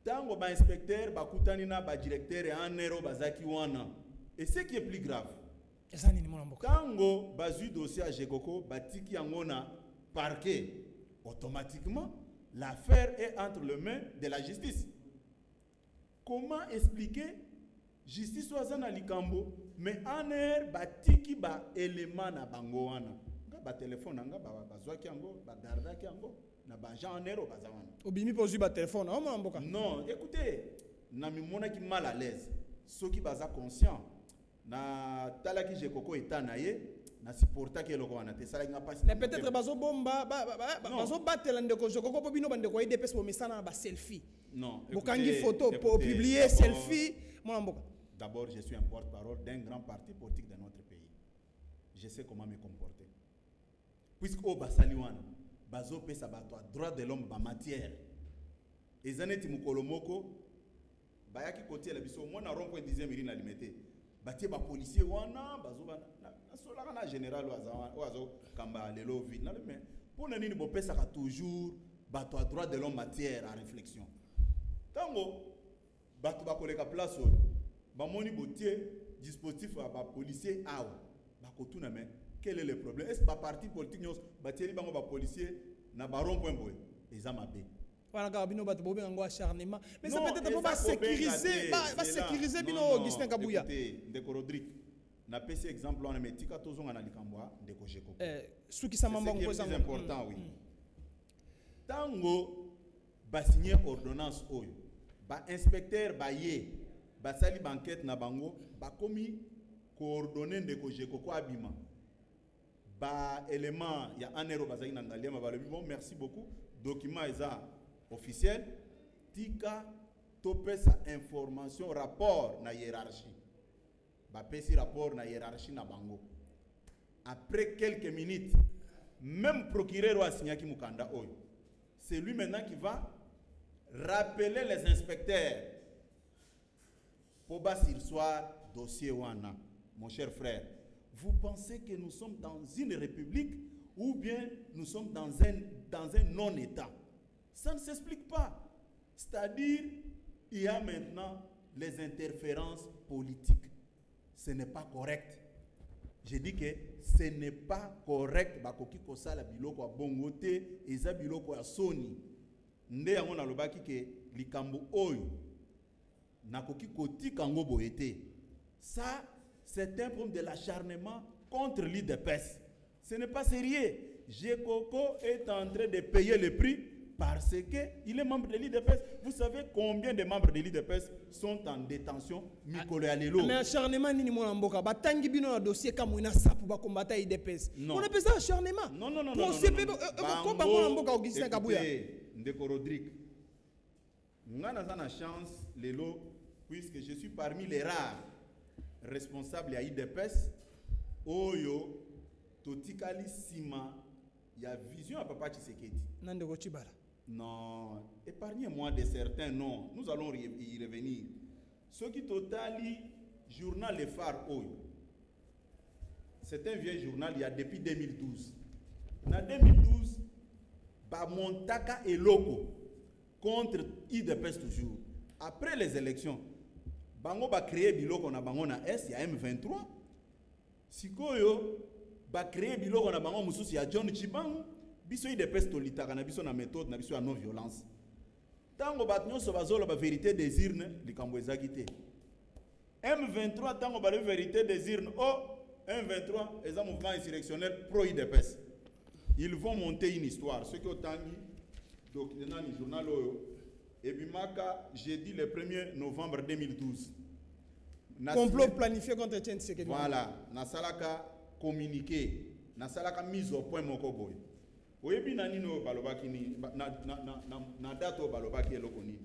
Tango ba inspecteur ba kutani na ba directeur et en nero bazaki wana. Et ce qui est plus grave. Tango bazu dossier à Jekoko batiki angona parquet, automatiquement l'affaire est entre les mains de la justice. Comment expliquer justice wazana likambo mais en air batiki ba élément na bango wana. Ba téléphone nga ba bazwaki ango ba gardaki ango na ba Jean en air bazawana. Obimi pozu ba téléphone non, écoutez, na mi mona ki mal à l'aise. Ceux qui baza conscient na talaki Jekoko état naye na supporta ke loko wana te sala nga passe na peut-être bazo bomba bazo batela ndeko Jekoko po bino bande ko IDPS po mesana ba selfie non bokangi photo pour publier selfie mon mboka. D'abord je suis un porte-parole d'un grand parti politique de notre pays. Je sais comment me comporter. Puisque au basali wana bazo pesa bato droit de l'homme ba matière ezaneti mukolomoko bayaki côté la biso mona rond-point 10e na limité batie ba policier wana bazo na solaka na général wazo kamba lelo vite na mais pour nani bo pesa ka toujours bato à droit de l'homme matière à réflexion tango bato ba koleka place ba moni botie dispositif ba policier awa ba kotuna mais quel est le problème est-ce pas parti politique nyos batie bango ba policier na ba rond-point boy ezamabe. Voilà, bino bato bobe ngo acharnement mais ça peut-être pas sécuriser ba sécuriser bino Augustin Kabouya ndeko Rodrigue na PC exemple on met tika tozonga na likambwa ndeko Jekoko suki sama mbango c'est important oui tango ba signer ordonnance oyo ba inspecteur ba ye ba sali banquette na bango ba komi coordonner ndeko Jekoko abima ba élément ya anero bazaki na ngaliema ba bon merci beaucoup document eza officiel tika topé sa information rapport na hiérarchie ba pesi rapport na hiérarchie na bango après quelques minutes même procureur a signé ki mukanda oyo c'est lui maintenant qui va rappeler les inspecteurs pour bas s'il soit dossier wana. Mon cher frère, vous pensez que nous sommes dans une république ou bien nous sommes dans un non-état? Ça ne s'explique pas. C'est-à-dire, il y a maintenant les interférences politiques. Ce n'est pas correct. Je dis que ce n'est pas correct. Bakoki kosala biloko a bongote, eza biloko a soni. Nde yango na lobaki ke likambo oyo nakoki koti kango boete. Ça, c'est un problème de l'acharnement contre l'IDPS. Ce n'est pas sérieux. Jekoko est en train de payer le prix parce qu'il est membre de l'IDPS. Vous savez combien de membres de l'IDPS sont en détention? Mikolo Alelo. Mais acharnement ni mon amboka. Batangi bino na dossier kamouina sapu ba combattre l'IDPS. On appelle ça acharnement. Non. Comment amboka Augustin Kabouya? Ndeko Rodrigue. Ngana zana chance lelo puisque je suis parmi les rares responsables à l'IDPS. Oyo totikali sima. Il y a vision à Papa Tshisekedi. Non, épargnez-moi de certains noms. Nous allons y revenir. Ce qui totali journal Le Phare Oyo. C'est un vieux journal il y a depuis 2012. En 2012, Bamontaka et Loko contre IDPS toujours. Après les élections, Bango va créer Biloko na Bango na S, il y a M23. Sikoyo ba créer biloko na bango mususu ya John Chibangu biso IDPS tolitaka na biso na méthode na biso ya non violence tango bat nyonso bazolo ba vérité des urnes likambo ezaki te M23 tango ba vérité des urnes M23 est un mouvement insurrectionnel pro IDPS. Ils vont monter une histoire ce qui otangi donc dans le journal oyo ebimaka jeudi le 1er novembre 2012 complot planifié contre Tshisekedi. Voilà na salaka communiqué na salaka mise au point moko boy oyebi nani no balobaki ni na date balobaki eloko ni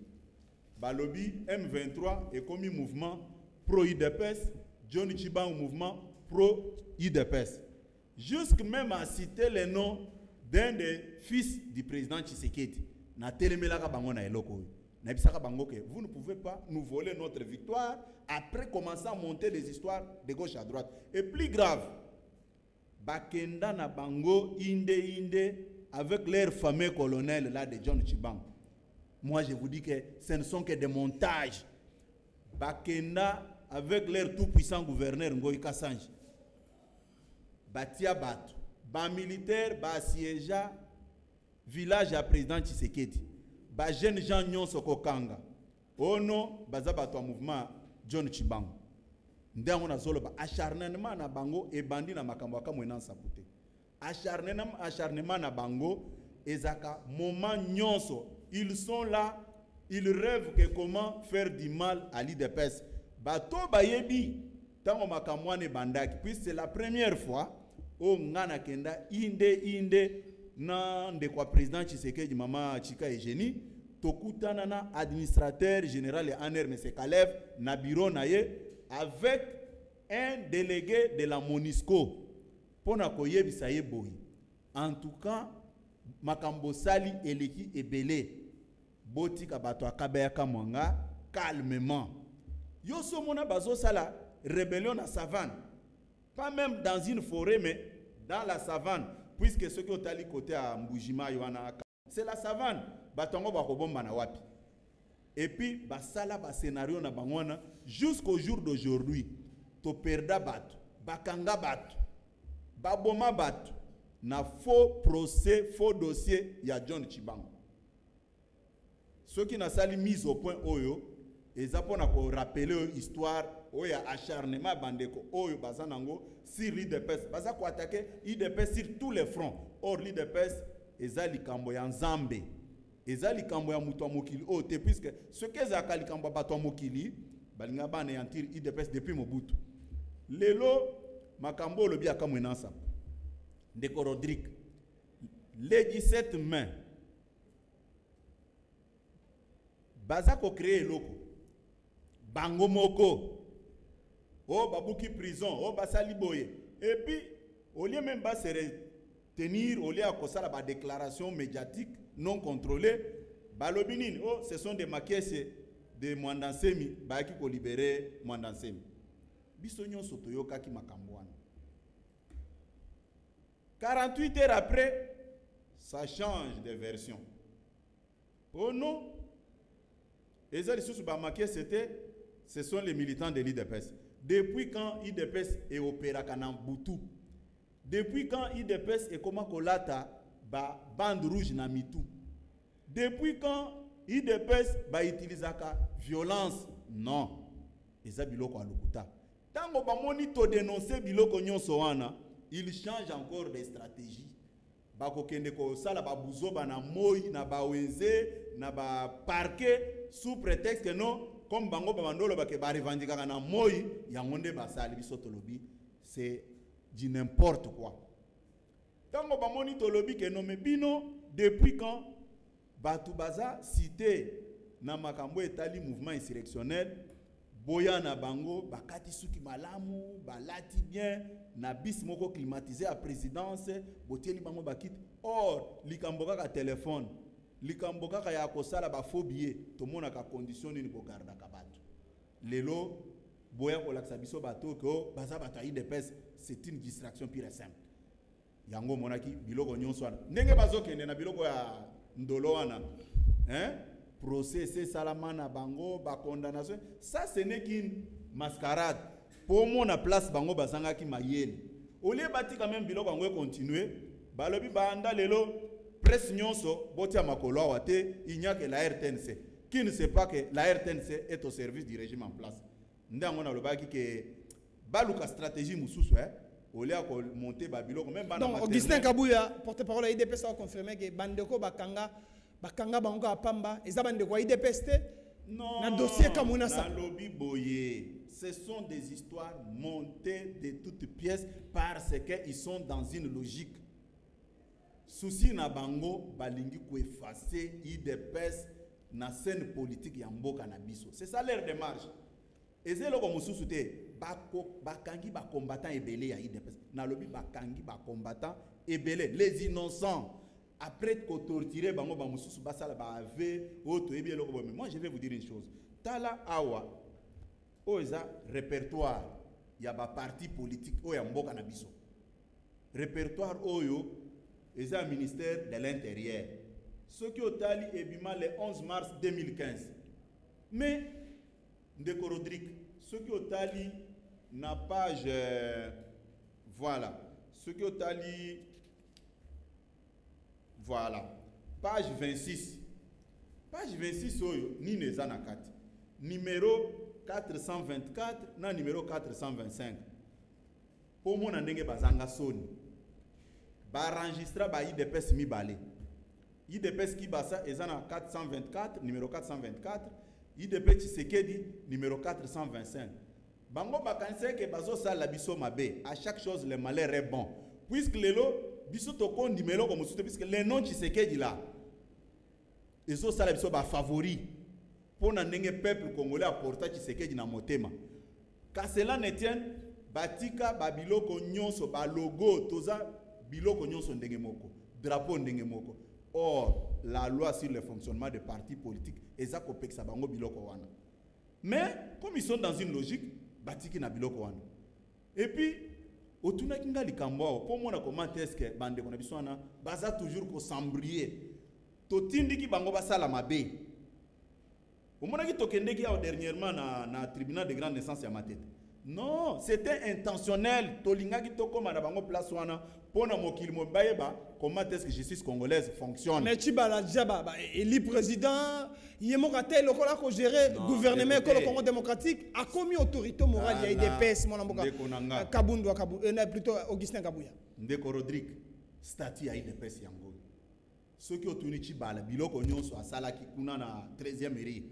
balobi M23 est comme mouvement pro IDPS John Chibangu mouvement pro IDPS jusque même à citer les noms d'un des fils du président Tshisekedi na telemelaka bango na eloko na bisaka bango que vous ne pouvez pas nous voler notre victoire après commencer à monter des histoires de gauche à droite et plus grave Bakenda na bango inde avec leur fameux colonel là de John Chibangu. moi je vous dis que ce ne sont que des montages. Bakenda avec leur tout-puissant gouverneur Ngoï Kassange. Batia Batu. Ba militaire, ba siéja village à président Tshisekedi. Ba jeune gens nyon sokokanga. Ono baza bato mouvement John Chibango. Ndango na zolo ba acharnement na bango e bandi na makambo aka mwena sapute. Acharnement na bango ezaka moment nyonso. Ils sont là, ils rêvent que comment faire du mal à l'IDPS. Bato bayebi tango makamwane bandaki. Puis c'est la première fois o ngana kenda inde na ndekwa président Tshisekedi mama Chika Eugénie tokutana na administrateur général et ANR M. Kalev na bureau na ye avec un délégué de la MONUSCO pona koyebisa ye boyi. En tout cas makambo sali eleki ebele botika bato akabeyaka mwanga calmement. Yo somona bazo sala rébellion na savane. Pas même dans une forêt, mais dans la savane. Puisque ceux qui ont allé côté à Mbujima, c'est la savane. Batongo bakobomba na wapi. Et puis, basala ba scénario na bangwana jusqu'au jour d'aujourd'hui. To perda batu, bakanga batu, baboma batu, na faux procès, faux dossier, ya John Chibango. Ceux qui n'a sali mise au point oyo, et ça pour rappeler l'histoire. Oya acharnement bandeko oyo bazanango sur l'IDPS baza ko attaquer IDPS sur tous les fronts. Or l'IDPS eza likambo ya nzambe eza likambo ya muto mokili o te puisque ce que za likambo bato mokili balinga bana yantir IDPS depuis Mobutu. Lelo makambo lobi akamwenansa ndeko Rodrigue le 17 mai baza ko créer loko bango moko. Oh, babouki prison, oh, basali boye. Et puis, au lieu même de se retenir, au lieu de la déclaration médiatique non contrôlée, balobinin, oh, ce sont des maquettes de Mwandansemi, bah qui ko libérer Mwandansemi. Bisonyon sotoyo kaki makambouane. 48 heures après, ça change de version. Oh non, les autres sous c'était, ce sont les militants de l'IDPS. Depuis quand IDPS est opéré à Boutou? Depuis quand IDPS est comme Kolata, bande rouge na mitou? Depuis quand IDPS utilise la violence? Non. Eza biloko alukuta. Tango ba monito dénoncer biloko nyonso wana, il change encore des stratégies. Bako kende ko sala ba buzo na moyi na ba wenze na ba parquet sous prétexte que non comme bango bandolo ba ke ba revendiquer na moyi yangonde basali bisoto lobi, c'est du n'importe quoi. Tango ba monito lobi ke non mais bino depuis quand batu baza cité na makambo etali mouvement insurrectionnel boya na bango bakati suki malamu balati bien na bis moko climatisé à présidence botieli bango bakite. Or likambo kaka téléphone likambo kaka ya kosala ba faux billet to mona ka condition ni bogarda ka bato lelo boya ko laksa biso bato ko baza bato IDPS, c'est une distraction pure et simple. Yango monaki biloko nyonso wana ndenge bazokende na biloko ya ndolo wana procès c'est salamana bango ba condamnation, ça ce n'est qu'une mascarade pour mon place bango bazanga ki mayele au lieu bati quand même biloko bango continuer balobi banda lelo presse nyonso botia makolo wate il n'y a que la RTNC qui ne sait pas que la RTNC est au service du régime en place. Ndango na lobaki que baluka stratégie mususu au lieu de monter babiloko même bana. Donc Augustin Kabouya porte-parole à IDPS a confirmé que bandeko bakanga bango apamba ezabande kwa IDPS non na dossier kamuna sa lobby boye. Ce sont des histoires montées de toutes pièces parce que ils sont dans une logique. Souci na bango balingi ko effacer IDPS na scène politique ya mboka na biso. C'est ça leur démarche. Ezelo ko mususu te bakangi ba combattants ebele ya IDPS. Na lobby bakangi ba combattants ebele les innocents. Après qu'on torturer bango ba mususu basala ba ave auto ebi eloko bo. Moi je vais vous dire une chose. Tala awa oza répertoire ya ba parti politique o ya mboka na biso. Répertoire oyo eza ministère de l'intérieur. Ce qui est allé ebima le 11 mars 2015. Mais, Ndeko Rodrigue, ce qui est allé na page, voilà, ce qui est allé, voilà, page 26. Page 26, ni nezanakati. Numéro 424, na numéro 425. Pour mon andenge bazanga soni. Ba enregistra ba IDPS mi balé. IDPS qui basa ezana 424, numéro 424, IDP Tshisekedi, numéro 425. Bango bakanse ke bazo sala biso mabe, à chaque chose le malheur est bon. Puisque lelo biso toko numéro comme soute puisque le nom Tshisekedi là. Ezo sala biso ba favori pour na ndenge peuple congolais apporta Tshisekedi na motema. Ka cela ne tienne batika babiloko nyonso ba logo toza biloko nyonso ndenge moko, drapeau ndenge moko. Or, la loi sur le fonctionnement des partis politiques, eza kopeksa bango biloko wana. Mais, comme ils sont dans une logique, batiki na biloko wana. Et puis, otuna kinga likambo, pour moi, comment est-ce que bande kona biswana, baza toujours ko sambrier. Totindi ki bango basala mabe. Omona ki tokende ki dernièrement na tribunal de grande instance ya matete. Non, c'était intentionnel. Tolinga ki tokoma na bango place wana. Comment est-ce que la justice congolaise fonctionne? Mais tu vas la djaba, élu président, il y a mon raté, le col qui gère le gouvernement le Congo démocratique, a commis autorité morale, il y a des PS, mon amour, Kabundu, plutôt Augustin Kabouya. Ndeko Rodrigue, statut a IDPS yango. Ceux qui ont tenu Chibala, biloko nyonso asala ki kuna na 13e mairie.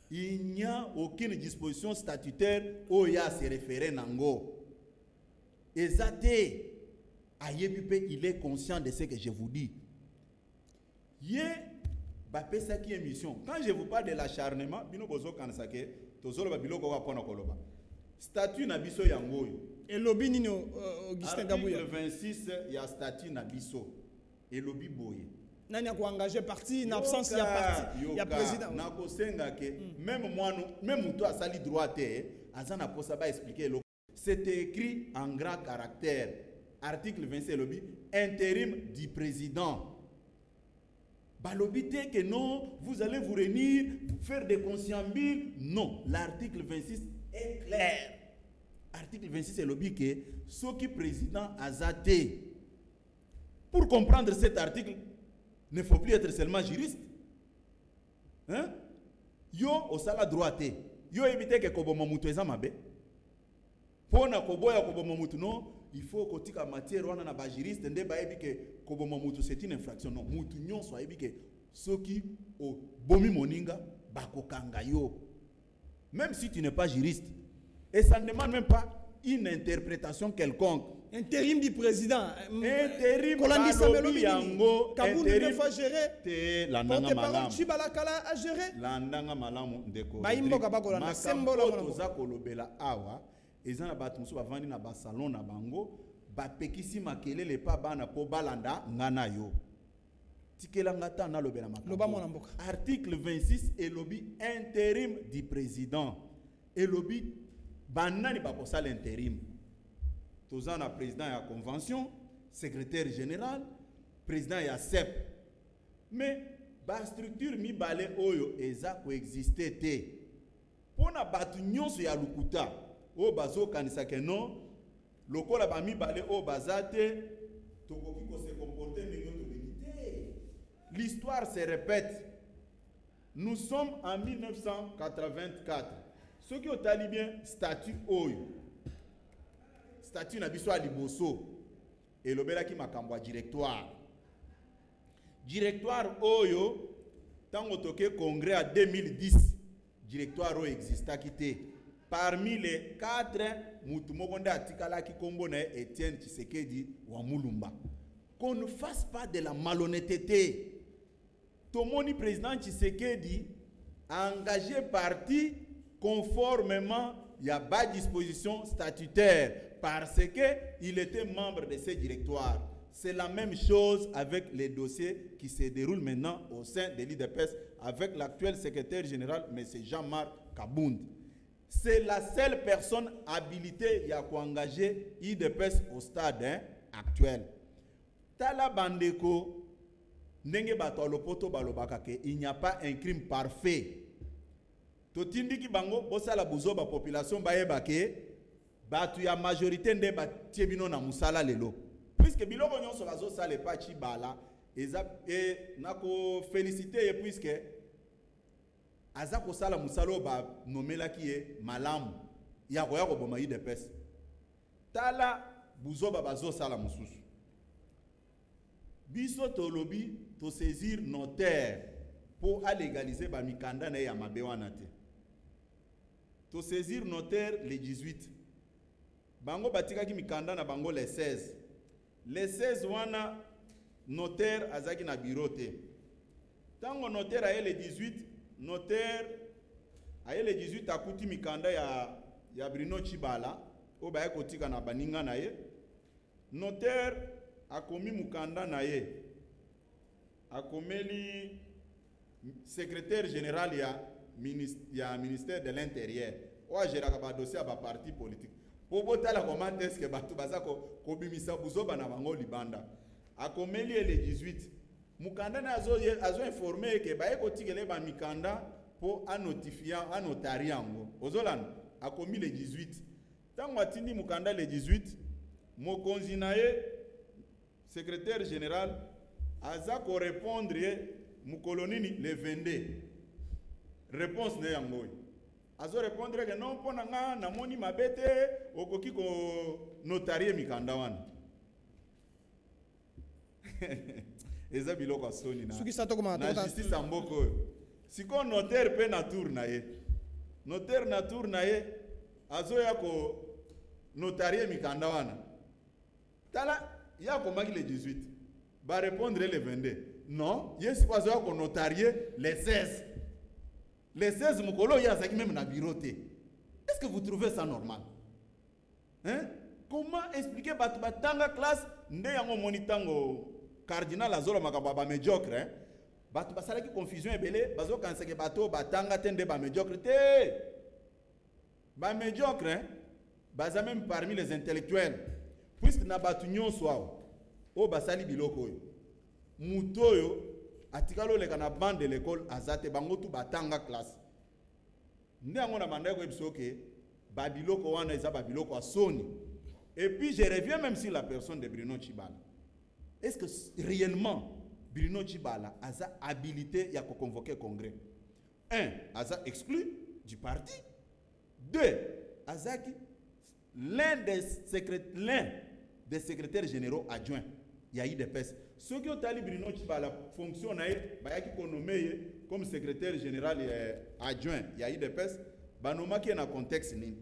Il n'y a aucune disposition statutaire où il y a se référer nango. Ezate. Il est conscient de ce que je vous dis. Quand je vous parle de l'acharnement, statut nabiso yangoyo. Et lobby nino Augustin Kabouya. Article 26, il y a statut nabiso. Et lobby boye. Nani a engagé parti, en absence il y a parti, il y a président. Même moi, même toi, sali droite, azana posa ba expliquer. C'était écrit en grand caractère. Article 27 lobby, intérim du président. Balobité que non, vous allez vous réunir, faire des conciliabules. Non, l'article 26 est clair. Article 26 est lobby que ce qui président a zaté. Pour comprendre cet article, il ne faut plus être seulement juriste. Hein? Yo au sala droite. Yo éviter que Kobomo Moutou ezamabe. Pona Koboya Kobomo Moutou non. Il faut que la matière wana na ba juriste ndé ba yebi que koboma mutu c'est une infraction. Non, mutu nyonso yebi que soki o bomi moninga bakokanga yo. Même si tu n'es pas juriste, et ça ne demande même pas une interprétation quelconque. Intérim du président. Intérim Kolandi Samelo yango. Kaboundou ne faut gérer. Te landanga malamu. Chibalakala a gérer. Landanga malamu ndeko. Ba imboka bakolanda symbole toza kolobela awa. Ils ont battu musu bavandi na ba salon na bango ba pekisi makelele pa bana po balanda ngana yo tikela ngata na lobela makambo. Article 26 et lobby intérim du président et lobby banani ba kosa l'intérim tozana président ya convention secrétaire général président ya CEP mais ba structure mi balé oyo eza coexister té pona batu nyonso ya lukuta o bazo kanisa ke non lokola ba mi balé o bazate tokoki ko se comporter ndenge tobengité. L'histoire se répète. Nous sommes en 1984. Ceux qui ont talibien statut oyo statut na biso a liboso et lobela ki makambo directoire oyo tango toke congrès à 2010 directoire oyo exista kité. Parmi les 4, Moutumogonda Atikala qui combone Etienne Tshisekedi ou Moulumba. Qu'on ne fasse pas de la malhonnêteté. Tomoni président Tshisekedi a engagé parti conformément il y a pas de disposition statutaire parce qu'il était membre de ces directoires. C'est la même chose avec les dossiers qui se déroulent maintenant au sein de l'IDPS avec l'actuel secrétaire général, M. Jean-Marc Kabound. C'est la seule personne habilitée à engager IDPS au stade actuel. Tala Bandeko, ndenge bato lopoto balobaka ke il n'y a pas un crime parfait. Totindiki bango bosala buzoba population bayeba ke batu ya majorité nde batie bino na musala lelo. Puisque biloko nyonso bazo sala pa Tshibala eza nako féliciter ye puisque aza ko sala musalo ba nomelaki ye malamu ya koya ko boma UDPS. Tala buzoba bazo sala mususu. Biso tolobi to saisir notaire pour légaliser ba mikanda na ya mabewana te. To saisir notaire le 18. Bango batika ki mikanda na bango le 16. Le 16 wana notaire azaki na bureau te. Tango notaire aye le 18, notaire aye le 18 akuti mikanda ya Bruno Tshibala o baye kotika na baninga na ye. Notaire akomi mukanda na ye. Akomeli secrétaire général ya ministère de l'Intérieur. Oa géraka ba dossier ba parti politique. Po botala comment est-ce que batu bazako kobimisa buzoba na bango libanda. Akomeli le 18. Mukanda na azo informé que baye kotikele ba mikanda po notifier notari yango. Ozolan akomi le 18. Tango atindi mukanda le 18, mokonzi na ye secrétaire général aza ko répondre mukolonini le 22. Réponse ne yango. Azo répondre que non pona nga na moni mabete okoki ko notarier mikanda wana. Eza biloko asoni na. Suki sato kuma na justice amboko. Siko notaire pe na tour na ye. Notaire na tour na ye azo ya ko notarier mikanda wana. Tala ya ko maki le 18. Ba répondre le 22. Non, yes pas azo ya ko notarier le 16. Les 16 mukolo ya zaki même na bureau te. Est-ce que vous trouvez ça normal? Hein? Comment expliquer batanga classe nde yango monitango cardinal azolo makaba ba médiocre hein? Batu basala ki confusion ebele bazo kanseke bato batanga tende ba médiocre te. Ba médiocre hein? Baza même parmi les intellectuels. Puisque na batu nyonso awo o basali biloko yo. Mutoyo atikalo leka na bande de l'école azate bango tu batanga classe. Nde yango na manda ko ebisoke babiloko wana eza babiloko asoni. Et puis je reviens même sur la personne de Bruno Tshibala. Est-ce que réellement Bruno Tshibala a habilité à convoquer congrès? 1. Aza exclu du parti. 2. Azaki l'un des secrétaires généraux adjoints. Il y a eu des pèses. Ceux qui ont tali Bruno Tshibala fonctionne comme secrétaire général adjoint. Il y a eu des pèses. Banoma qui est dans contexte ni.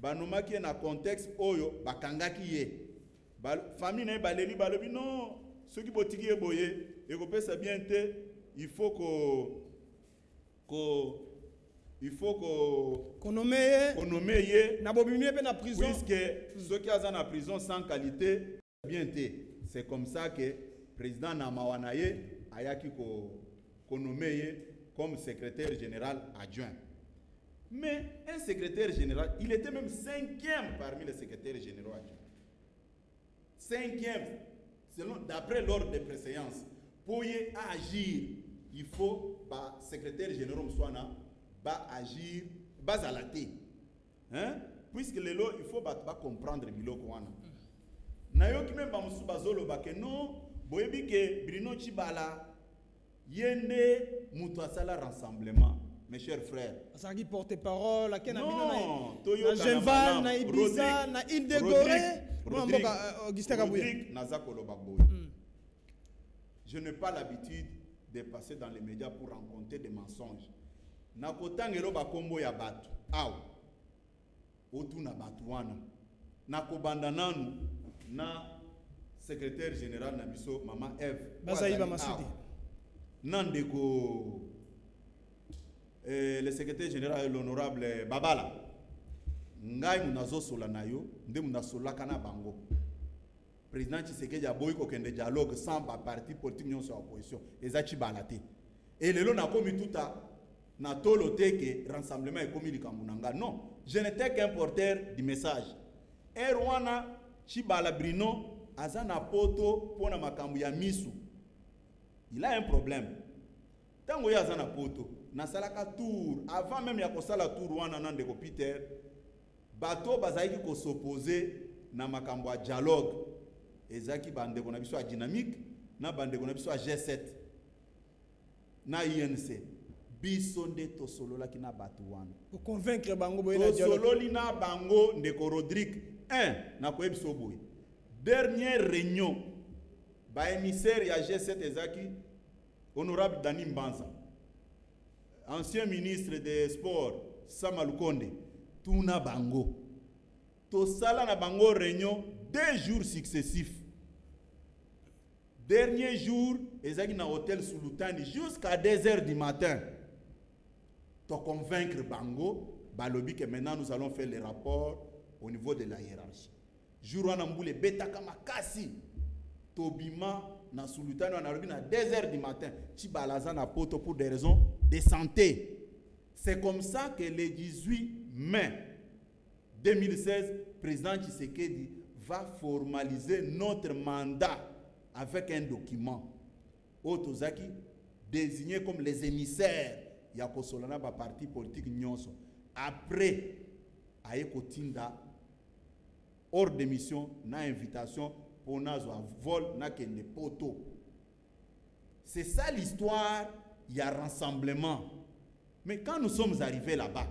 Banoma qui est dans contexte oyo bakanga qui est. Famille na baleli balobi non. Ceux qui botiki eboye et ko pesa bien te, il faut qu'on nomme na bobimie pe na prison puisque ceux qui sont en prison sans qualité bien te. C'est comme ça que président Namawanaye ayaki ko nommé comme secrétaire général adjoint. Mais un secrétaire général, il était même 5e parmi les secrétaires généraux adjoints. 5e, d'après l'ordre de préséance. Pour y agir, il faut que le secrétaire général soit agir, bazalaté. Hein? Puisque le lot, il faut comprendre biloko wana. Nayoki même bamusu bazolo bake non, boyebi ke Bruno Tshibala yende mutu asala rassemblement. Mes chers frères. Ça qui porte-parole, à non, na Genval, na Ibiza, na Île de Gorée, Augustin Kabouya. Je n'ai pas l'habitude de passer dans les médias pour rencontrer des mensonges. Na kotangelo ba kombo ya batu. Aw. Otu na batu wana. Na kobanda nanu na secrétaire général na biso Maman Eve. Bazaïba Masudi. Nandeko le secrétaire général l'honorable Babala. Ngai munazo sola na yo, nde munasola kana bango. Président Tshisekedi a boy ko kende dialogue sans parti politique nyon sur opposition. Eza Tshibala te. Et lelo na komi tuta na tolo teke rassemblement et komi likambunanga. Non, je n'étais qu'un porteur du message. Erwana Tshibala Bruno azana poto pona makambu ya misu. il a un problème. Tant qu'il y a un poto, na salaka tour, avant même il y a la tour wana nande ko Peter, bateau bazaiki ko s'opposer na makambo dialogue. Ezaki bande ko na biso dynamique, na bande ko na biso G7. Na INC. Biso nde to solo la ki na batu wana. Pour convaincre bango boye na dialogue. To solo li na bango ndeko Rodrigue 1 na ko ebiso boye. Dernière réunion ba émissaire ya G7 ezaki honorable Dani Mbanza, ancien ministre des Sports Sama Lukonde, tuna bango. To sala na bango réunion 2 jours successifs. Dernier jour, ezaki na hôtel Sultani jusqu'à 2h du matin. Pour convaincre bango, balobi que maintenant nous allons faire les rapports au niveau de la hiérarchie. Jour wana mbule betaka makasi. Tobima na Sultani wana lobi na 2h du matin. Ti balaza na poto pour des raisons de santé. C'est comme ça que le 18 mai 2016, président Tshisekedi va formaliser notre mandat avec un document. Otozaki désigné comme les émissaires Yakosolana ba parti politique nyonso. Après Ayekotinda hors d'émission na invitation pour nazo vol na kende poto. C'est ça l'histoire, il y a rassemblement. Mais quand nous sommes arrivés là-bas,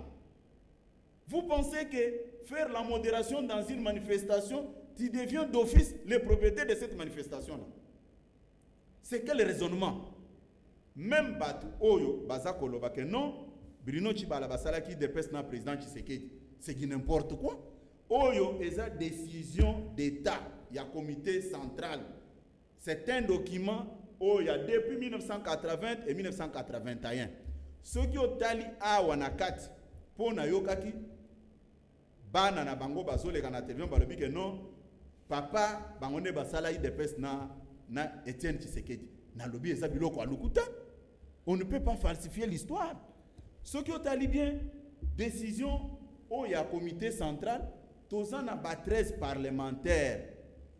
vous pensez que faire la modération dans une manifestation, tu deviens d'office le propriétaire de cette manifestation-là. C'est quel raisonnement? Même Batu Oyo, Bazako Lobake, non, Bruno Chibala Basala qui dépêche na président Tshisekedi. C'est qui n'importe quoi. Oyo est une décision d'État. Il y a un comité central. C'est un document où il y a depuis 1980 et 1981. Ceux qui ont tali à Wanakat, pour Nayokaki, Bana na bango bazole kana télévision balobi que non, papa bangone basala yi dépêche na Etienne Tshisekedi. Na lobi eza biloko alukuta. On ne peut pas falsifier l'histoire. Ceux qui ont tali bien décision où il y a un comité central, tous en a 13 parlementaires.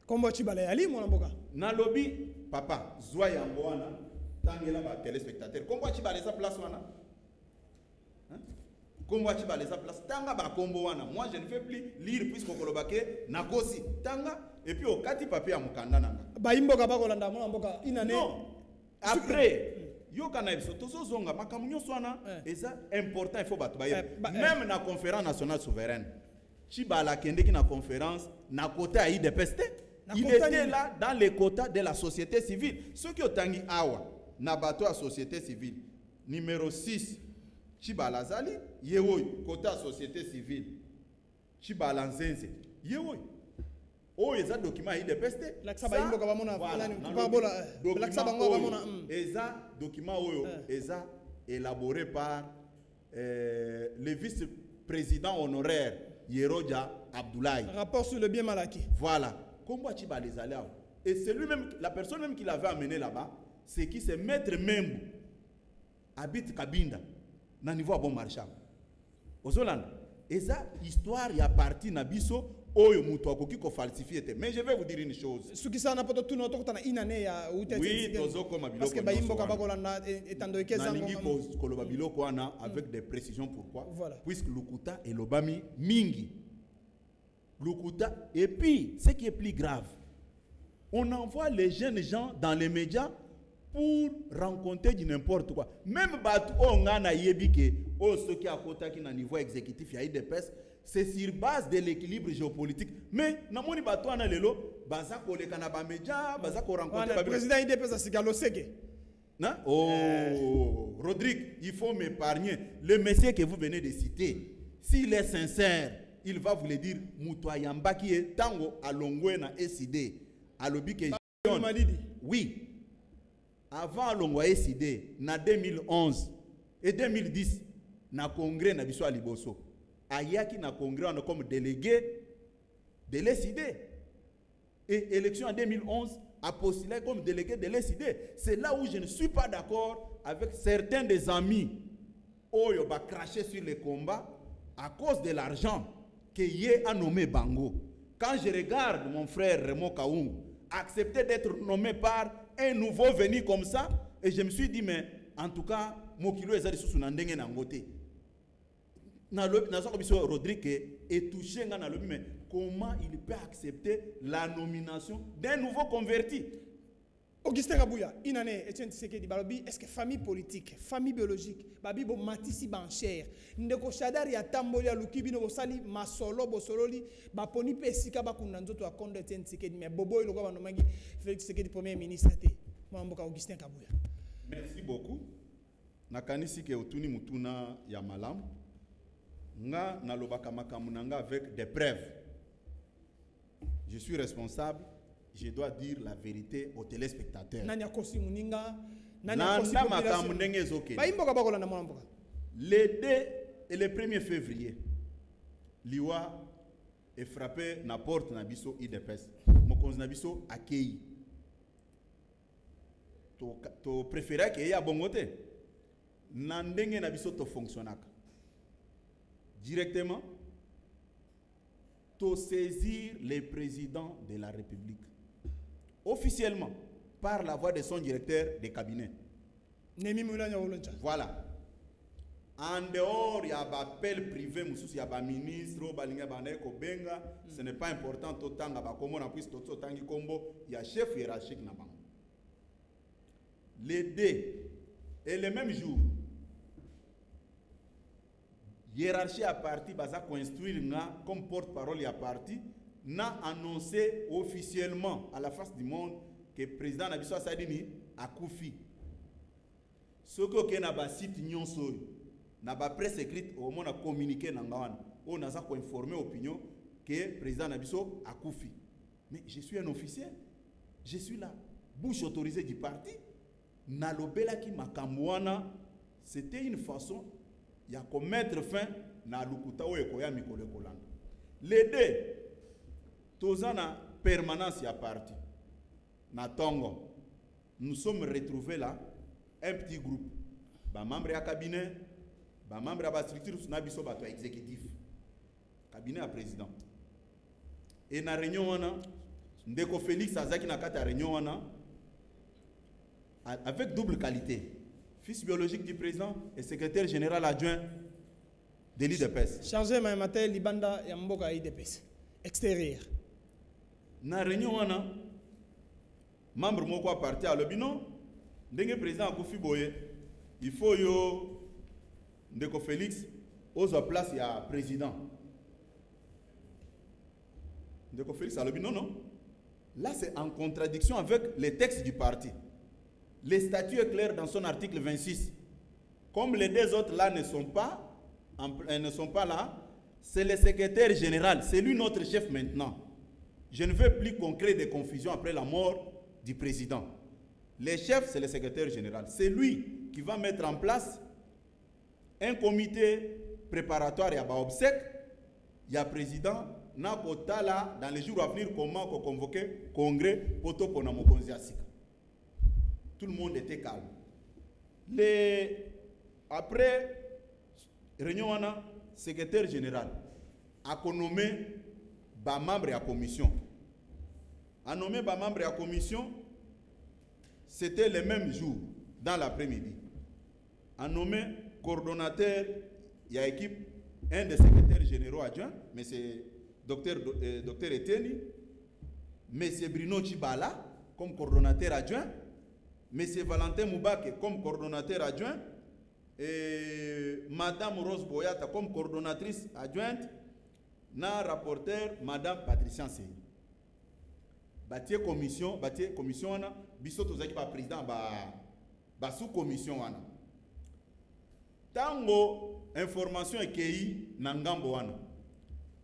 Comment tu balais ali mon amboka? Na lobi papa zoya mboana tangela ba téléspectateurs. Comment tu balais sa place wana? Comment tu balais sa place? Tanga ba kombo wana. Moi je ne fais plus lire puisque kolobake nakosi. Tanga et puis au kati papier à mukanda nanga. Ba imboka ba kolanda mon amboka inane. Non. Après yo kana biso tozo zonga makamunyo swana eza important il faut battre même na conférence nationale souveraine. Chibala kende ki na conférence na côté à IDPST. Il était là dans les quotas de la société civile. Ceux qui ont tangi awa na bateau à société civile. Numéro 6 Chibala Zali yewoy quota société civile. Chibala Nzenze yewoy. Oh, il y a un document IDPST. Document élaboré par le vice-président honoraire Yeroja Abdoulaye. Rapport sur le bien mal acquis. Voilà. Comment tu vas les aller? Et c'est lui-même, la personne même qui l'avait amené là-bas, c'est qui c'est Maître Membu, habite Kabinda, dans le niveau à bon marchand. Aux Hollande. Et ça, histoire, il y a parti Nabiso. Mais je vais vous dire une chose. Oui, parce que avec des précisions. Pourquoi? Puisque Lukuta et Lobami Mingi. Lukuta. Et puis, ce qui est plus grave, on envoie les jeunes gens dans les médias pour rencontrer du n'importe quoi. Même Batu Ongana Yebike, ceux qui à côté qui na niveau exécutif, il y a eu des pèses. C'est sur base de l'équilibre géopolitique. Mais, namoni bato ana lelo, bazako le kanaba media, bazako rencontrer le président IDPS a sigalo seke. Oh, Rodrigue, il faut m'épargner. Le monsieur que vous venez de citer, s'il est sincère, il va vous le dire, Moutoyamba qui est tango à Longwe na SID, à l'obike. Oui. Avant Longwe SID, na 2011 et 2010, na congrès na biso à Liboso. Ayaki na congrès on a comme délégué de l'SID. Et élection en 2011 a postulé comme délégué de l'SID. C'est là où je ne suis pas d'accord avec certains des amis. Oh, ils vont cracher sur les combats à cause de l'argent que Yé a nommé Bango. Quand je regarde mon frère Raymond Kaoung accepter d'être nommé par un nouveau venu comme ça, Et je me suis dit, mais en tout cas, Mokilo est allé sous son andenge nangote. Rodrigue est touché, mais comment il peut accepter la nomination d'un nouveau converti? Augustin Kabouya, Inane, Etienne Tshisekedi Balobi, est-ce que famille politique, famille biologique, Babi bo matisi bancher, ndeko shadari ya tamboli ya lukibi no bosali masolo bosololi, baponi pesika bakunda nzoto ya kondo Etienne Tshisekedi, mais bobo iloko banomangi Félix Tshisekedi premier ministre te. Mwamboka Augustin Kabouya. Merci beaucoup. Nakanisi ke otuni mutuna ya malam. Nga nalobaka makambo nanga avec des preuves. Je suis responsable. Je dois dire la vérité aux téléspectateurs. Le 2 et le 1er février, Liwa est frappé na porte na biso IDPS. Mokonzi na biso accueilli. To préférer que ya bongote. Na ndenge na biso to fonctionnaka. Directement, to saisir les présidents de la République. Officiellement, par la voix de son directeur de cabinet. Voilà. En dehors, il y a un appel privé, il y a un ministre, ce n'est pas important, il y a un chef hiérarchique. Les deux, et le même jour, hiérarchie à parti, baza construire comme porte-parole à parti, n'a annoncé officiellement à la face du monde que le président Nabiso Sadini a Koufi. Ce que n'a pas site nyonso, n'a pas presse écrite, au moins a communiqué n'angawan, on a informé l'opinion que le président Nabiso a Koufi. Mais je suis un officier, je suis là, bouche autorisée du parti, Nalobela ki makamwana, c'était une façon il y a qu'à mettre fin à l'ukuta ou ekoya mikolo kolanda. Les deux, tous en permanence à parti. Na Tongo, nous sommes retrouvés là, un petit groupe. Ba membre à cabinet, ba membre à structure na biso bato exécutif. Cabinet à président. Et na réunion wana, ndeko Félix Azaki na kata réunion wana avec double qualité. Fils biologique du président et secrétaire général adjoint de l'IDPS. Chargé Maïmate Libanda et Mboka IDPS. Extérieur. Dans la réunion, membre moko parti à l'obino, le président Koufi Boye, il faut yo Ndeko Félix aux place il y a président. Ndeko Félix à l'obino non. Là c'est en contradiction avec les textes du parti. Le statut est clair dans son article 26. Comme les deux autres là ne sont pas là, c'est le secrétaire général, c'est lui notre chef maintenant. Je ne veux plus qu'on crée des confusions après la mort du président. Le chef, c'est le secrétaire général. C'est lui qui va mettre en place un comité préparatoire à obsèque. Il y a président, dans les jours à venir, comment convoquer congrès pour Mokonziasika. Tout le monde était calme. Après, réunion, secrétaire général a nommé ba membre de la commission. A nommé ba membre de la commission, c'était le même jour, dans l'après-midi. A nommé coordonnateur, il y a équipe, un des secrétaires généraux adjoints, M. Dr Eteni, M. Bruno Chibala, comme coordonnateur adjoint, M. Valentin Moubake comme coordonnateur adjoint, et Mme Rose Boyata comme coordonnatrice adjointe, na rapporteur Mme Patricia Sey. Batie commission wana, biso tozaki ba président ba sous-commission wana. Tango information ekei na ngambo wana.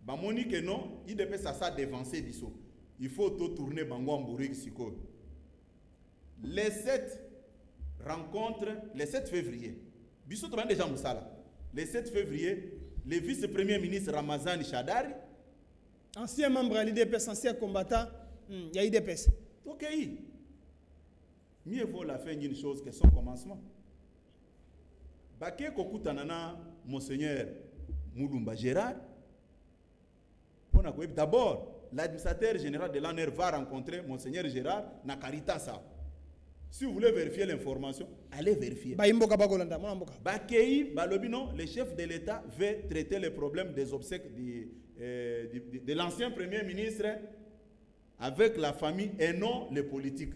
Ba moni que non, il devait ça dévancer biso. Il faut tout tourner bango Mburik siko. Les 7 rencontres, le 7 février, biso to déjà musala. Le 7 février, le vice-premier ministre Ramazani Shadari, ancien membre de l'IDPS, ancien combattant, il y a IDPS. Ok. Mieux vaut la fin d'une chose que son commencement. Baké Kokutanana, Monseigneur Moulumba Gérard, d'abord, l'administrateur général de l'ANR va rencontrer Monseigneur Gérard na Caritas. Si vous voulez vérifier l'information, allez vérifier. Le chef de l'État veut traiter le problème des obsèques de l'ancien Premier ministre avec la famille et non les politiques.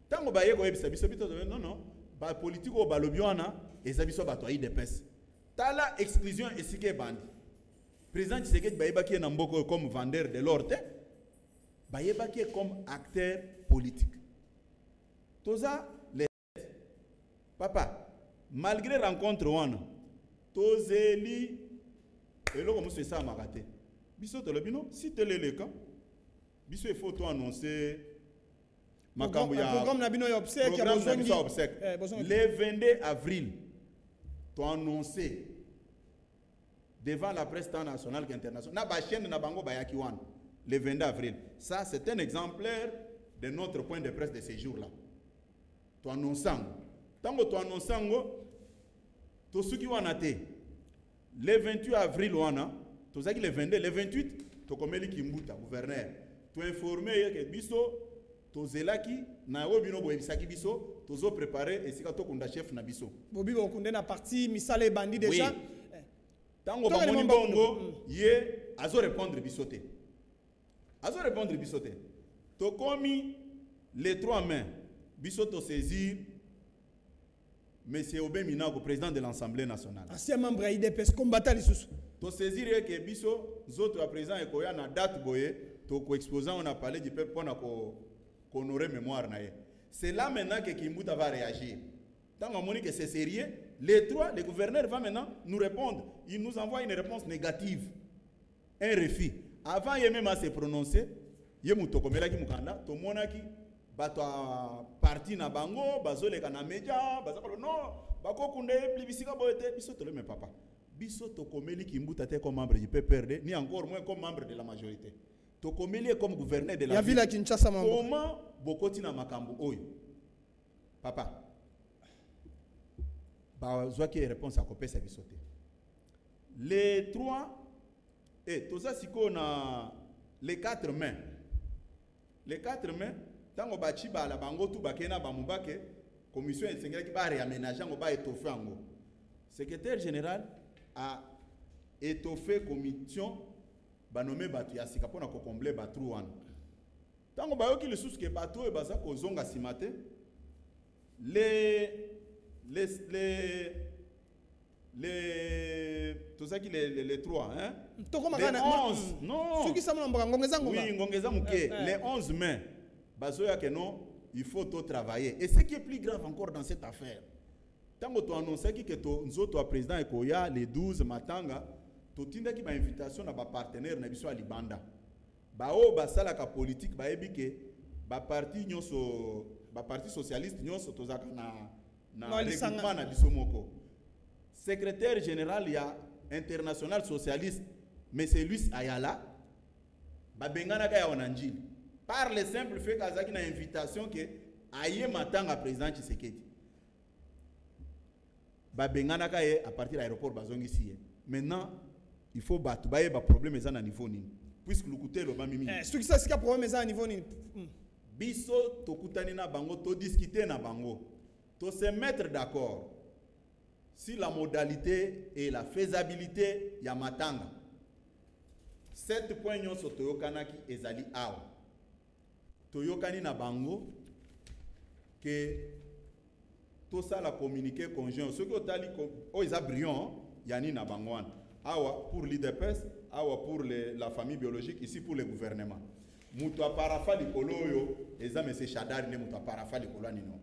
Tant que non, non, les politiques au Balobiana et Zabiso Batoyi de pes. Tala exclusion et si bandi. Président Tshisekedi Baïbaki Namboko comme vendeur de l'orte, Baïbaki comme acteur politique. Tout ça, les papa, malgré rencontre wana, tozeli et là comme c'est ça m'a raté. Biso to le bino, si tel est le cas, biso il faut tout annoncer. Makambo ya programme na bino ya obsèque, le 22 avril, tu annoncé devant la presse tant nationale qu'internationale. Na ba chaîne na bango bayaki wana le 22 avril. Ça c'est un exemplaire de notre point de presse de ces jours-là. Tu annonces. Tant que tu annonces, tu suki wana te. Le 28 avril wana, tu sais que le 22, le 28, tu komeli kimbuta gouverneur. Tu informé que biso to zelaki na obino boyebisaki biso, tu zo préparer et sika to kunda chef na biso. Bobi bo kunde na parti misale bandi déjà. Tango ba moni bongo ye azo répondre biso te. Azo répondre biso te. To komi les 3 mains biso to saisir Monsieur Obé Minago, président de l'Assemblée nationale. Ancien membre de l'IDPS, combattant les sous. To saisir que biso zoto à présent et koya na date boye to ko exposant on a parlé du peuple pour honorer mémoire na. C'est là maintenant que Kimbuta va réagir. Tant qu'on dit que c'est sérieux, les 3, le gouverneur va maintenant nous répondre. Il nous envoie une réponse négative, un refus. Avant il même à se prononcer, yemuto komela ki mukanda to monaki bato parti na bango bazole kana media bazakolo non bako kunde plibisika boete biso to le mais papa biso to komeli Kimbuta te comme membre du PPRD ni encore moins comme membre de la majorité to komeli comme gouverneur de la ville ya Kinshasa mambo comment bokoti na makambo oyo papa ba zwaki réponse à kopesa biso te les 3 et tout ça siko na les 4 mains tango bachi ba la bango tu bakena ba mubake commission esengela ki ba réaménager ngo ba étoffer ngo secrétaire général a étoffé commission ba nommé batu ya sika pona ko combler ba trou wana tango ba yoki le sous que bato e baza ko zonga simate tout ça qui les 3 hein les 11 non oui ngongeza muke les 11 mai bazoya que non il faut tout travailler et ce qui est plus grave encore dans cette affaire tant que tu annonces que to nzoto a président ekoya les 12 matanga to tindaki ba invitation na ba partenaire na biso a Libanda ba o basala ka politique ba ebike ba parti nyonso ba parti socialiste nyonso tozaka na regroupement na biso moko secrétaire général ya international socialiste monsieur Luis Ayala ba bengana ka ya onanjili par le simple fait qu'Azaki a une invitation que aye matanga président Tshisekedi. Ba bengana kaye à partir de l'aéroport bazongi ici. Maintenant, il faut battre ba problème à niveau ni. Puisque le côté le ba mimi. Ce qui ça c'est problème à niveau ni. Biso to kutani na bango to discuter na bango. To se mettre d'accord si la modalité et la faisabilité ya matanga. 7 points nyonso toyokana ki ezali awa. Toyokani na bango que tout ça la communiqué conjoint ce que tali o isa brillant yani na bango awa pour l'IDPS awa pour la famille biologique ici pour le gouvernement muto aparafa likolo yo eza monsieur Chadari ne muto aparafa likolo ni non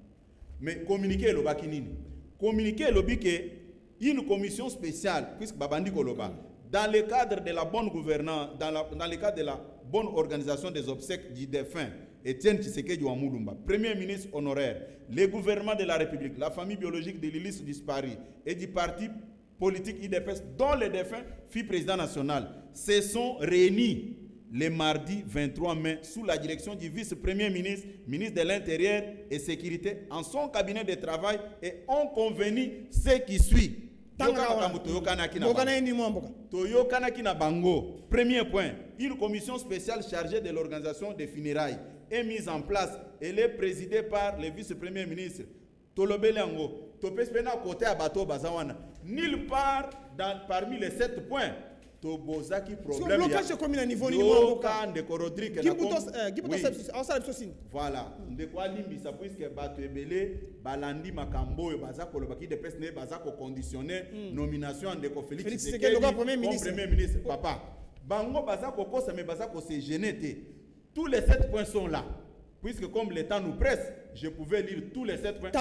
mais communiqué lo bakinini communiqué lo bike une commission spéciale puisque babandi koloba dans le cadre de la bonne gouvernance dans le cadre de la bonne organisation des obsèques du défunt Etienne Tshisekedi Wamulumba, Premier ministre honoraire, le gouvernement de la République, la famille biologique de l'Élysée disparue et du parti politique IDPS dont le défunt fut président national, se sont réunis le mardi 23 mai sous la direction du vice-premier ministre, ministre de l'Intérieur et Sécurité, en son cabinet de travail et ont convenu ce qui suit. Toyokanaki na bango. Premier point, une commission spéciale chargée de l'organisation des funérailles est mise en place. Elle est présidée par le vice-premier ministre. Tolobelango, Topespena côté à bateau Bazawana. Nulle part parmi les 7 points. Tobozaki problème. Le blocage est comme à niveau voilà. Ndeko alimbisa puisque bato ebele balandi makambo baza kolobaki de pes ne baza ko conditionner nomination ndeko Félix Tshisekedi comme premier ministre. Papa. Bango baza ko kosa mais baza ko se gêner. Tous les 7 points sont là. Puisque comme le temps nous presse, je pouvais lire tous les 7 points.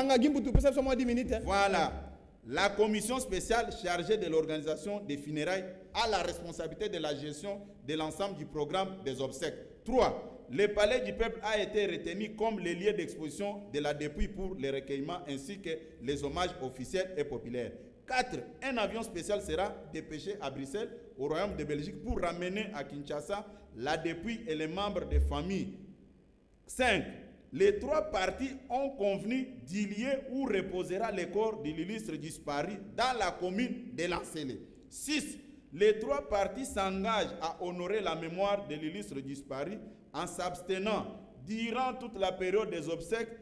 Voilà. La commission spéciale chargée de l'organisation des funérailles a la responsabilité de la gestion de l'ensemble du programme des obsèques. 3. Le palais du peuple a été retenu comme le lieu d'exposition de la dépouille pour les recueillements ainsi que les hommages officiels et populaires. 4. Un avion spécial sera dépêché à Bruxelles, au Royaume de Belgique, pour ramener à Kinshasa la dépouille et les membres des familles. 5. Les 3 parties ont convenu du lieu où reposera le corps de l'illustre disparu dans la commune de Lancélé. 6. Les 3 parties s'engagent à honorer la mémoire de l'illustre disparu en s'abstenant durant toute la période des obsèques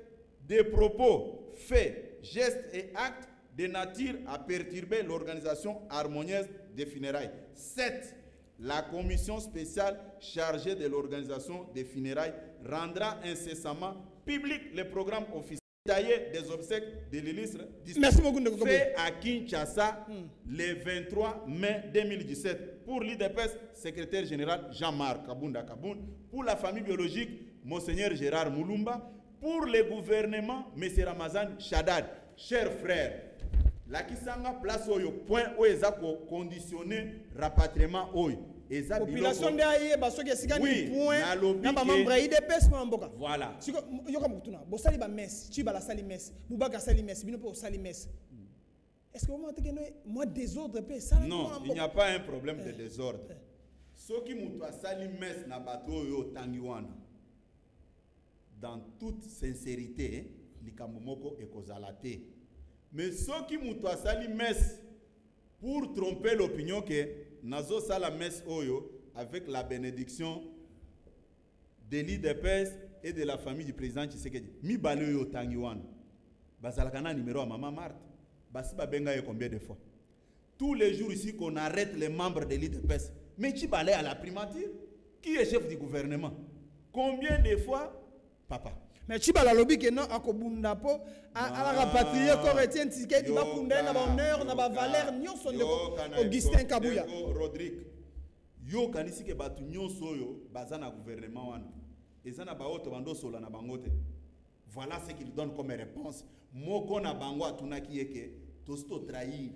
des propos, faits, gestes et actes de nature à perturber l'organisation harmonieuse des funérailles. 7. La commission spéciale chargée de l'organisation des funérailles rendra incessamment public le programme officiel des obsèques de l'illustre fait à Kinshasa le 23 mai 2017. Pour l'IDPS, secrétaire général Jean-Marc Kabunda Kaboun. Pour la famille biologique, Monseigneur Gérard Moulumba. Pour le gouvernement, M. Ramazan Chadad. Chers frères, la Kisanga place au point où ils ont conditionné rapatriement. La population de Aïe, parce que c'est un point. Voilà. Est-ce que moi désordre non, il n'y a pas un problème de désordre. Ce qui m'a sali mess na bateau yo tangiwana. Dans toute sincérité, likamomoko ekozalate. Mais ce qui m'a sali mess pour tromper l'opinion que nazo sala mess oyo avec la bénédiction de l'IDPS et de la famille du président Tshisekedi. Mi balé yo tangiwana. Bazalakana numéro à Maman Marthe. Basi babenga yo combien de fois? Tous les jours ici qu'on arrête les membres de l'IDPS. Mais tu balais à la primature? Qui est chef du gouvernement? Combien de fois? Papa. Mais tu balais lobby que non akobunda po à la rapatrier corps Etienne Tshisekedi ba kunda na ba honneur na ba valeur nyonso ndeko Augustin Kabuya. Rodrigue. Yo kanisi ke batu nyonso yo bazana gouvernement wana. Ezana ba auto bando sola na bangote. Voilà ce qu'il donne comme réponse. Moko na bango atuna kiyeke tosto trahir.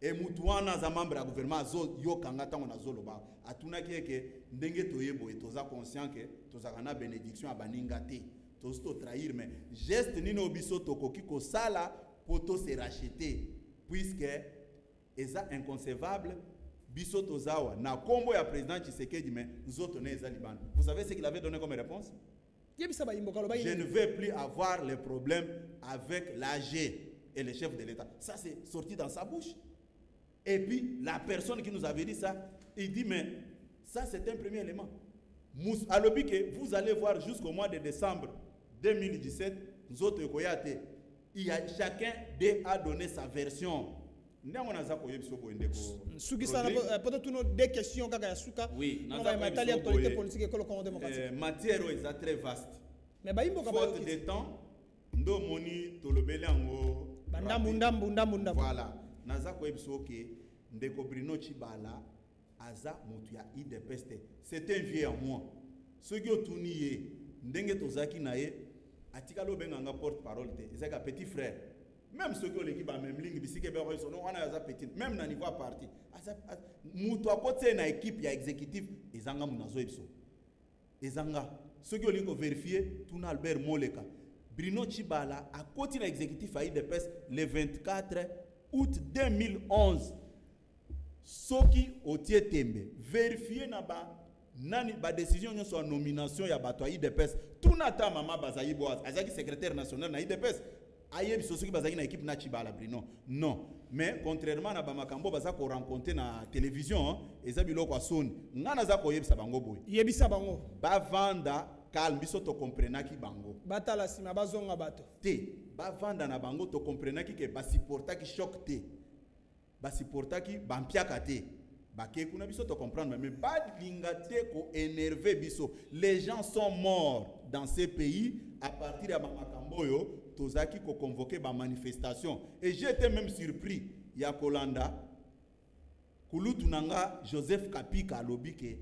Et mutuana za membre du gouvernement zo yo kanga tango na zolo ba atuna kiyeke ndenge toyebo et toza conscient que tozakana bénédiction a baninga te. Tosto trahir mais geste nino biso tokoki ko sala poto se racheter puisque eza inconcevable biso tozawa na kombo ya président Tshisekedi mais nzoto ne eza libanda. Vous savez ce qu'il avait donné comme réponse? Je ne vais plus avoir les problèmes avec l'AG et le chef de l'État. Ça, c'est sorti dans sa bouche. Et puis, la personne qui nous avait dit ça, il dit, mais ça, c'est un premier élément. Alors que vous allez voir jusqu'au mois de décembre 2017, nous autres, chacun a donné sa version. Oui, matière est très vaste. Mais faute de temps, ndo moni tolobele ngo voilà. Naza ko ebiso ke ndeko Bruno Tshibala aza mutu ya IDPS. C'est un vieux à moi. Ce qui otuniye ndenge tozaki naye atika lo benganga porte-parole te. Ezaka petit frère. Même ceux qui ont l'équipe à même ligne, même dans niveau parti, mutu akote na équipe ya exécutif, ezanga munazo ebiso. Ezanga ceux qui ont l'équipe vérifier, tuna Albert Moleka. Bruno Tshibala a continué l'exécutif à IDPS le 24 août 2011. Soki otie tembe vérifier na ba nani ba décision sur nomination ya bato IDPS. Tuna ta mama bazayi boaz, azaki secrétaire national na IDPS. Ayebi sosoki bazaki na équipe na Tshibala Bruno. Non, mais contrairement na bamakambo bazako rencontrer na télévision, ezabi loko asoni. Ngana zako yebisa bango boy. Yebisa bango. Ba vanda calme biso to comprenaki bango batala sima bazonga bato te ba vanda na bango to comprenaki que ba supportaki choc te ba supportaki bampiaka te ba ke kuna biso to comprendre mais ba linga te ko énerver biso. Les gens sont morts dans ces pays à partir de makambo yo tozaki ko convoquer ba manifestation et j'étais même surpris ya Kolanda kulutu nanga Joseph Kapika lobi ke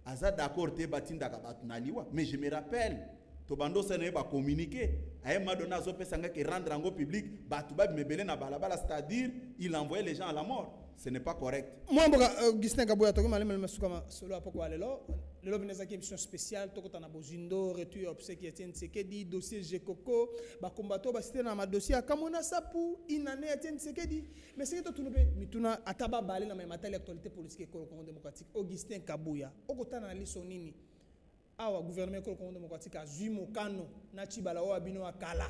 aza d'accord te batinda ka batunaliwa mais je me rappelle to bando sene ba communiquer a Madonna zo pesanga ke rendre en public batu ba mebele na balabala, c'est-à-dire il envoyait les gens à la mort. Ce n'est pas correct. Moi mboka Augustin Kabuya to malema masukama solo apoko alelo lelo bineza ki émission spéciale to kotana bozindo retour obsèque Etienne Tshisekedi dossier Jekoko ba combatto ba cité na ma dossier kamona sapu inane Etienne Tshisekedi mais c'est que to tunobe mituna ataba balé na matali actualité politique ko Congo démocratique Augustin Kabuya okotana na liso nini awa gouvernement ko Congo démocratique azui mokano na chibala o abino akala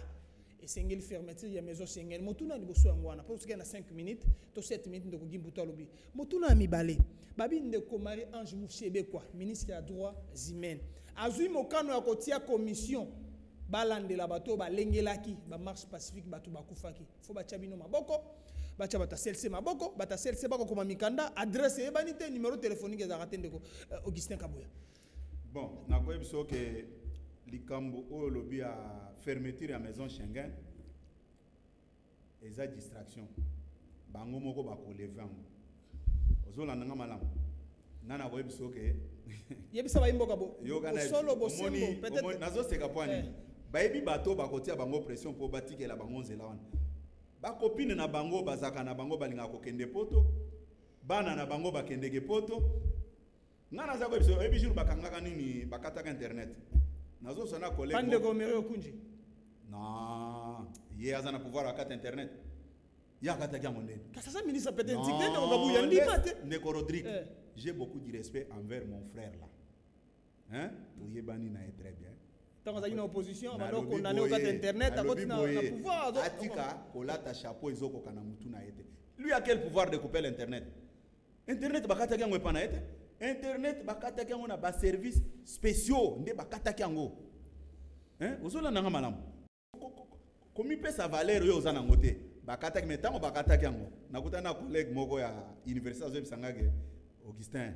et sengel fermeture ya maison sengel motuna ni boso ngwana parce que na 5 minutes to 7 minutes de kogimbuta lobi motuna mibale babi ndeko Marie Ange Mouchebe kwa ministre ya droits humains azui mokano ya kotia commission balandela bato balengelaki ba marche pacifique bato bakufaki fo ba chabino maboko bacha bata CLC maboko bata CLC bako koma mikanda adresse ebanite numéro téléphonique za ratende ko Augustin Kabuya. Bon na ko biso ke likambo o lobi a fermeture à maison Schengen eza distraction bango moko ba ko lever ozola nanga malamu nana ko biso ke yebisa ba imboka bo solo bosembo peut-être nazo seka point bayebi bato ba kotia bango pression po batikela bango nzela wana ba copine na bango bazaka na bango balinga ko kende poto bana na bango bakendeke poto ngana za ko biso ebi jour bakangaka nini bakataka internet nazo sona collègue pande ko mere okunji non ye azana pouvoir akata internet ya kata kya monde kasa ministre peut-être indiqué na Kabuya ndimate Neko Rodrigue j'ai beaucoup de respect envers mon frère là hein to yebani na très bien tant que na opposition balo condamné au kata internet à côté na pouvoir atika kolata chapeau ezoko kana mutu na ete lui a quel pouvoir de couper l'internet internet bakata kya ngwe pa na ete internet bakata kya ngona ba services spéciaux nde bakata kya ngo hein ozola nanga malamu komi pesa valeur yo ozana ngote bakata ki metango bakata kya ngo nakuta na collègue moko ya université zo bisangage Augustin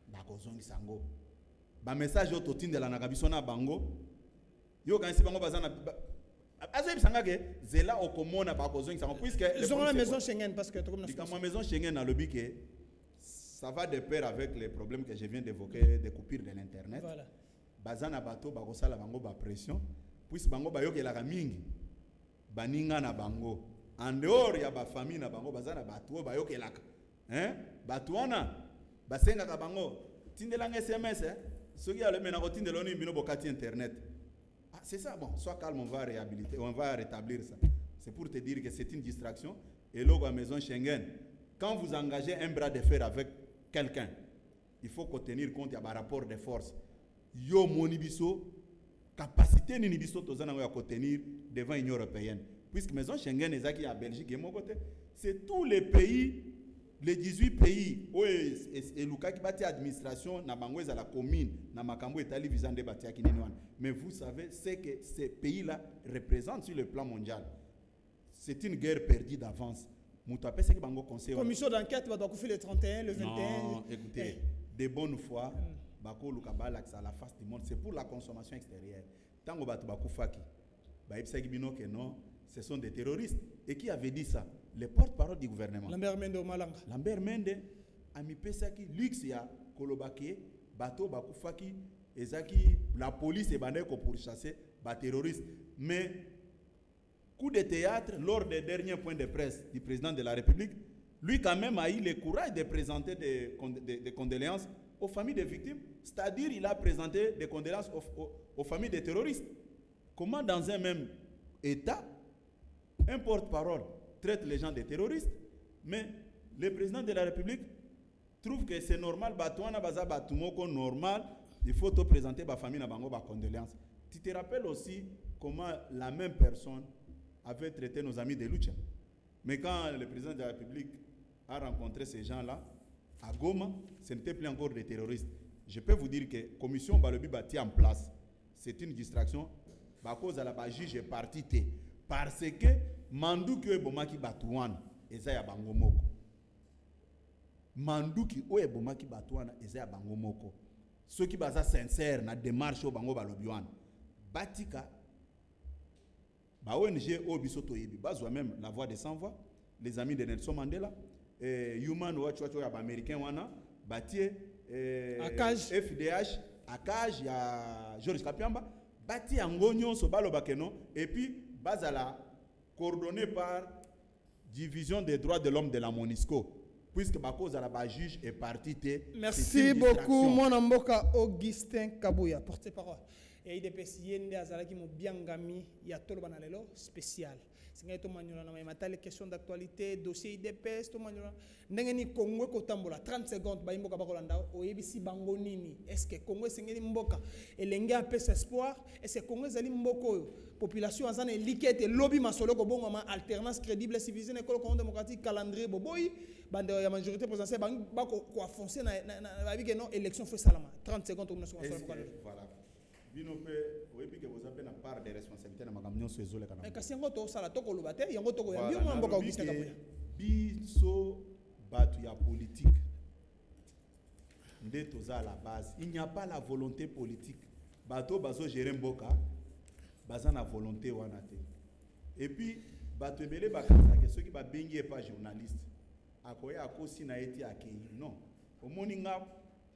bakozongi sango ba message yo totindela na kabiso na bango yo kanisi bango bazana azo bisangage zela okomona bakozongi sango puisque ils ont la maison Schengen parce que comme la maison Schengen na lobby que ça va de pair avec les problèmes que je viens d'évoquer des coupures de l'internet. Voilà. Bazana bato bakosala bango ba pression puisque bango bayokela mingi baninga na bango en dehors ya ba famille na bango bazana bato bayokela hein bato wana basenga ka bango tindelanga SMS soki ale mena ko tindelo ni bino bokati internet. Ah, c'est ça bon, sois calme, on va réhabiliter, on va rétablir ça. C'est pour te dire que c'est une distraction et logo à maison Schengen. Quand vous engagez un bras de fer avec quelqu'un, il faut tenir compte de rapport de force. Yo monibiso capacité ni biso tozana ya contenir devant l'Union européenne. Puisque maison Schengen est à Belgique et mon côté, c'est tous les pays, les 18 pays où et Luka qui bâtit administration na bango à la commune na makambo etali visa de bâtir kinini wana. Mais vous savez c'est que ces pays-là représentent sur le plan mondial. C'est une guerre perdue d'avance. Commission d'enquête va donc faire le 31, le 21. Non, écoutez, de bonne foi, bako lukabalak à la face du monde, c'est pour la consommation extérieure. Tant que batu bako faki, baipsaki bino que non, ce sont des terroristes. Et qui avait dit ça? Les porte-parole du gouvernement. Lambert Mende au Malanga. Lambert Mende, ami pesaki, Luxia, Kolobaki, bato bako faki, ezaki, la police est bandée pour chasser les terroristes. Mais coup de théâtre lors des derniers points de presse du président de la République, lui quand même a eu le courage de présenter des condoléances aux familles des victimes. C'est-à-dire il a présenté des condoléances aux familles des terroristes. Comment dans un même État, un porte-parole traite les gens de terroristes, mais le président de la République trouve que c'est normal, normal, il faut te présenter la famille des condoléances. Tu te rappelles aussi comment la même personne avait traité nos amis de Lucha. Mais quand le président de la République a rencontré ces gens-là, à Goma, ce n'était plus encore des terroristes. Je peux vous dire que la commission Balobi bâtie en place c'est une distraction. À cause de la juge est parti parce que manduki bomaki batuan eza ya bango moko. Manduki oye bomaki batuana eza ya bango moko. Ceux qui baza sincère na démarche au bango balobiwan. Batika ba ONG o bisoto yebi bazwa même la voix des sans voix, les amis de Nelson Mandela, Human Watch Watch ya ba américain wana, batie FDH, Akaj ya Georges Kapiamba, bati angonyo so balo bakeno et puis bazala coordonné par division des droits de l'homme de la MONUSCO puisque bako za la juge est parti té. Merci beaucoup mon amboka Augustin Kabuya porte-parole et IDPS yende azalaki mo biangami ya tolo banalelo spécial. Singa to manyola na matale question d'actualité dossier IDPS to manyola ndenge ni Congo ko tambola 30 secondes ba imboka bakolanda oyebisi bango nini est-ce que Congo sengeli mboka elenge apes espoir est-ce que Congo ezali mboko population azana likete lobby masolo ko bongo ma alternance crédible civilisée na Congo démocratique calendrier boboyi bande ya majorité présidentielle ba ko foncer na ba bi que non élection fait salama 30 secondes on voilà bino pe oyebi ke vous avez na part des responsabilités na makamnyo so ezole kana mais kasi yango to sala to ko lobate yango to ko ya bio mboka Augustin Kabuya biso batu ya politique nde toza à la base. Il n'y a pas la volonté politique bato bazo gérer mboka baza na volonté wana te et puis bato ebele bakanisa ke ceux qui ba bengi et pas journaliste akoya akosi na eti akei non au moninga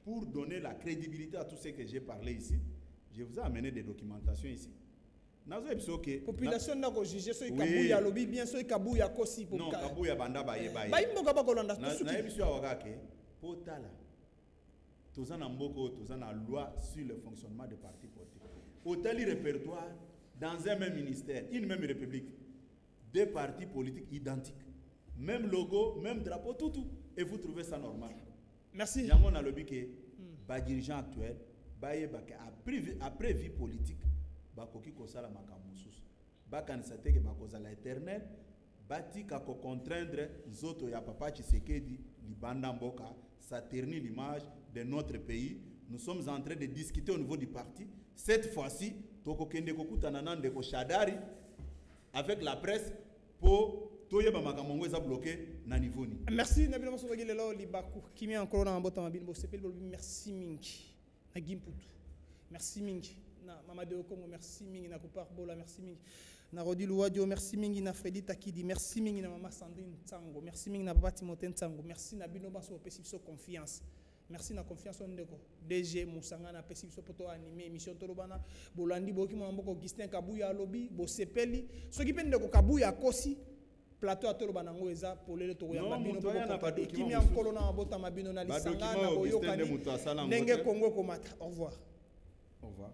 pour donner la crédibilité à tout ce que j'ai parlé ici. Je vous ai amené des documentations ici. Population n'a pas jugé ce Kabuya lobby bien sûr Kabuya kosi non Kabuya banda baye baye. Ba imboka ba kolanda tout ce qui. Na ebiso wakake potala. Tozana mboko tozana loi sur le fonctionnement des partis politiques. Otali répertoire dans un même ministère, une même république, des partis politiques identiques, même logo, même drapeau tout et vous trouvez ça normal. Merci. Yango na lobby ke ba dirigeant actuel après vie politique bakoki kosala makamusus bakanisa teke bakozala éternel batika ko contraindre nzoto ya papa Tshisekedi libanda mboka ça ternit l'image de notre pays. Nous sommes en train de discuter au niveau du parti cette fois-ci tokokende kokutana nande ko Shadari avec la presse pour toyeba makamongo eza bloqué na niveau ni. Merci Nabila Masogeli lelo libaku kimi encore na mbota mabini bo sepel merci mingi. Merci mingi na mama de Congo merci mingi na Kupar Bola merci mingi na Rodi Louadio merci mingi na Freddy Takidi merci mingi na mama Sandrine Tsango merci mingi na papa Timothée Tsango merci na bino baso pesi biso confiance merci na confiance on ndeko DG Musanga na pesi biso poto animer émission tolobana bolandi boki mo mboko Augustin Kabuya lobby bo sepeli soki pende ko Kabuya kosi plateau atolo banango eza polele to yamba bino ko kimi ankolo na bota mabino na lisanga na boyoka ndenge Congo komata. Au revoir. Au revoir.